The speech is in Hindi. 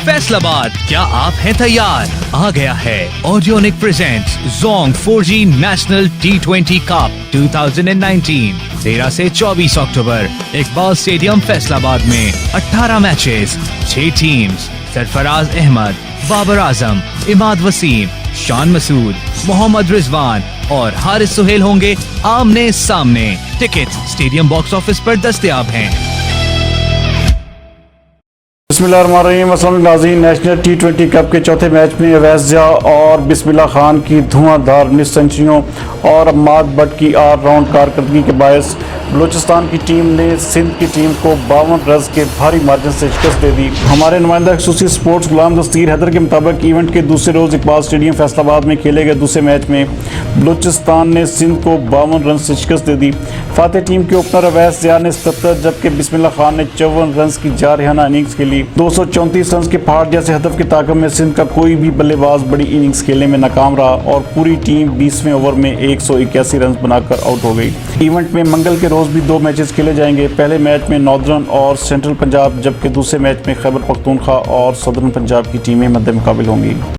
फैसलाबाद, क्या आप हैं तैयार? आ गया है Audionic presents Jong 4G national T20 cup 2019 13 से 24 अक्टूबर इकबाल स्टेडियम फैसलाबाद में 18 मैचेस, 6 टीम्स, सरफराज अहमद, बाबर आजम, इमाद वसीम, शान मसूद, मोहम्मद रिजवान और हारिस सुहेल होंगे आमने सामने। टिकट स्टेडियम बॉक्स ऑफिस पर दस्तयाब हैं। बिस्मिल्लाहिर्रहमानिर्रहीम। अस्सलाम नाज़रीन, नेशनल T20 कप के चौथे मैच में अवैज़ और बिस्मिल्लाह खान की धुआंधार मिस सेंचुरियों और अम्माद भट्ट की ऑलराउंड कारकर्दगी के बायस बलूचिस्तान की टीम ने सिंध की टीम को 52 रन के भारी मार्जिन से शिकस्त दे दी। हमारे नुमाइंदा खसूसी स्पोर्ट्स गुलाम दस्तीर हैदर के मुताबिक इवेंट के दूसरे रोज़ इकबाल स्टेडियम फैसलाबाद में खेले गए दूसरे मैच में बलूचिस्तान ने सिंध को 52 रन से शिकस्त दे दी। फातेह टीम के ओपनर अवैज़ ने 77 जबकि बिस्मिल्लाह खान ने 54 रन की जारहाना इनिंग्स खेली। 234 रन के पहाड़ जैसे हदफ की ताकत में सिंध का कोई भी बल्लेबाज बड़ी इनिंग्स खेलने में नाकाम रहा और पूरी टीम 20वें ओवर में 181 रन बनाकर आउट हो गई। इवेंट में मंगल के रोज भी 2 मैचेस खेले जाएंगे। पहले मैच में नॉर्दर्न और सेंट्रल पंजाब जबकि दूसरे मैच में खैबर पख्तूनख्वा और सदर्न पंजाब की टीमें मद्दे मुकाबिल होंगी।